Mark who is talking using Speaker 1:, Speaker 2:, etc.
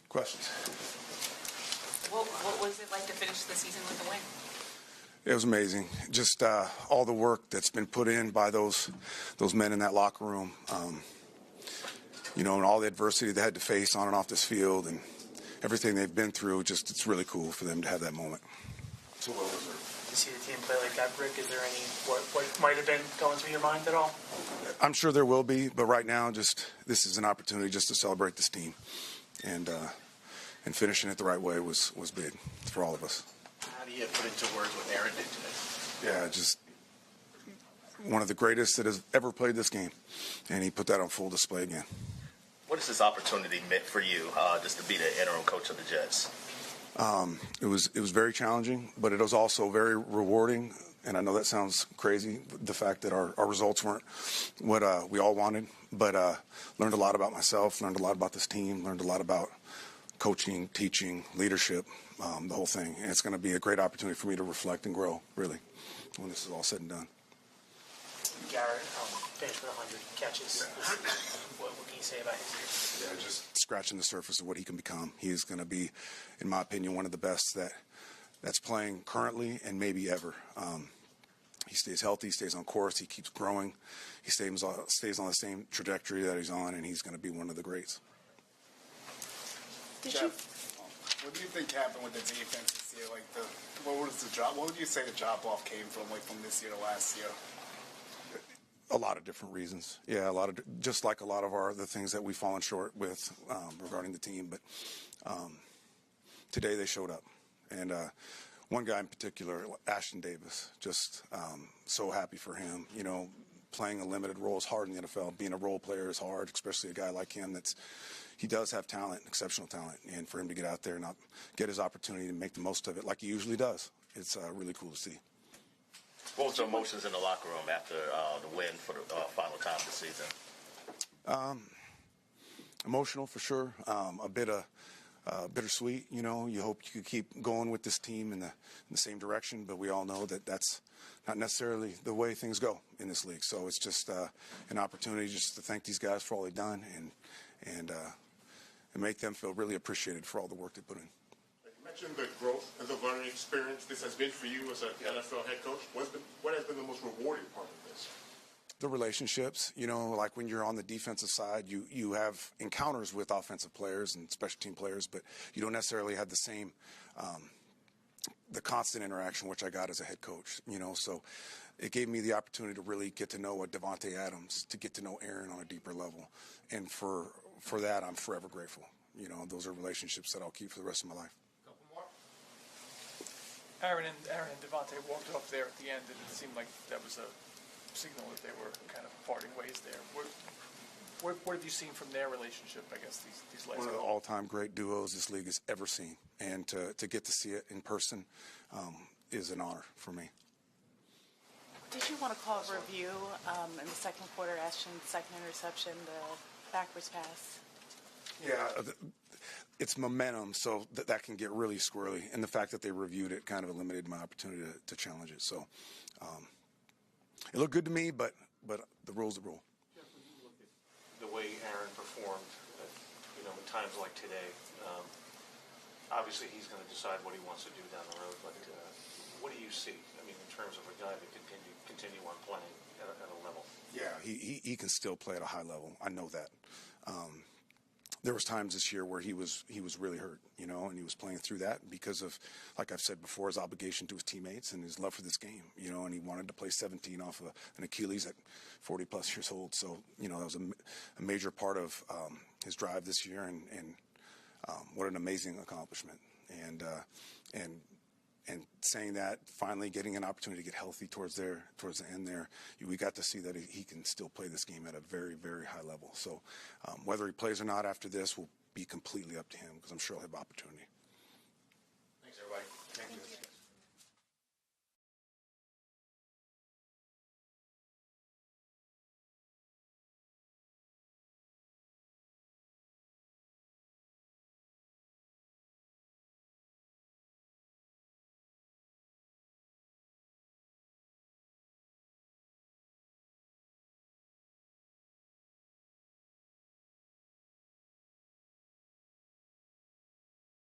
Speaker 1: Questions?
Speaker 2: What was it like to finish the season with a win?
Speaker 1: It was amazing. Just all the work that's been put in by those men in that locker room. And all the adversity they had to face on and off this field, and everything they've been through. Just it's really cool for them to have that moment.
Speaker 3: To see the team play like that, Rick, is there any what might have been going through your mind at all?
Speaker 1: I'm sure there will be, but right now, this is an opportunity just to celebrate this team, and finishing it the right way was big for all of us.
Speaker 4: How do you put into words what Aaron did today?
Speaker 1: Yeah, just one of the greatest that has ever played this game, and he put that on full display again.
Speaker 4: What is this opportunity meant for you, just to be the interim coach of the Jets?
Speaker 1: It was very challenging, but it was also very rewarding. And I know that sounds crazy, the fact that our results weren't what we all wanted, but learned a lot about myself, learned a lot about this team, learned a lot about coaching, teaching, leadership, the whole thing. And it's going to be a great opportunity for me to reflect and grow, really, when this is all said and done.
Speaker 3: Garrett finished with 100 catches. What can you say about his year?
Speaker 1: Yeah, just scratching the surface of what he can become. He is going to be, in my opinion, one of the best that's playing currently and maybe ever. He stays healthy, stays on course, he keeps growing, he stays on the same trajectory that he's on, and he's going to be one of the greats.
Speaker 5: Jeff, what do you think happened with the defense this year? What would you say the drop off came from this year to last year?
Speaker 1: A lot of different reasons. Yeah, just like a lot of the things that we've fallen short with regarding the team. But today they showed up. And one guy in particular, Ashton Davis, just so happy for him. Playing a limited role is hard in the NFL. Being a role player is hard, especially a guy like him he does have talent, exceptional talent. And for him to get out there and get his opportunity to make the most of it like he usually does, it's really cool to see.
Speaker 4: What was the emotions in the locker room after the win for the final time this season?
Speaker 1: Emotional for sure. A bit of bittersweet. You hope you could keep going with this team in the same direction, but we all know that that's not necessarily the way things go in this league. So it's just an opportunity just to thank these guys for all they've done and make them feel really appreciated for all the work they put in.
Speaker 6: You mentioned the growth and the learning experience this has been for you as an NFL head coach. What has been the most rewarding part of this?
Speaker 1: The relationships, like when you're on the defensive side, you have encounters with offensive players and special team players, but you don't necessarily have the same, the constant interaction which I got as a head coach, so it gave me the opportunity to really get to know Davante Adams, to get to know Aaron on a deeper level. And for that, I'm forever grateful. Those are relationships that I'll keep for the rest of my life.
Speaker 3: Couple more.
Speaker 7: Aaron and Davante walked off there at the end, and it seemed like that was a signal that they were kind of parting ways there. What have you seen from their relationship, I guess, these last
Speaker 1: One of the all-time great duos this league has ever seen. And to get to see it in person is an honor for me.
Speaker 2: Did you want to call a review in the second quarter, Ashton's second interception, the backwards pass?
Speaker 1: Yeah, it's momentum, so that can get really squirrely. And the fact that they reviewed it kind of eliminated my opportunity to challenge it. So it looked good to me, but the rule's the rule.
Speaker 8: Jeff, when you look at the way Aaron performed, in times like today, obviously he's going to decide what he wants to do down the road, but what do you see? In terms of a guy that can continue on playing at a level.
Speaker 1: Yeah, he can still play at a high level. I know that. There was times this year where he was really hurt, and he was playing through that because of, like I've said before, his obligation to his teammates and his love for this game, and he wanted to play 17 off of an Achilles at 40-plus years old. So, that was a major part of his drive this year, and what an amazing accomplishment. And saying that, finally getting an opportunity to get healthy towards the end there, we got to see that he can still play this game at a very, very high level. So whether he plays or not after this will be completely up to him because I'm sure he'll have opportunity.
Speaker 3: Thanks, everybody.
Speaker 2: Thank you.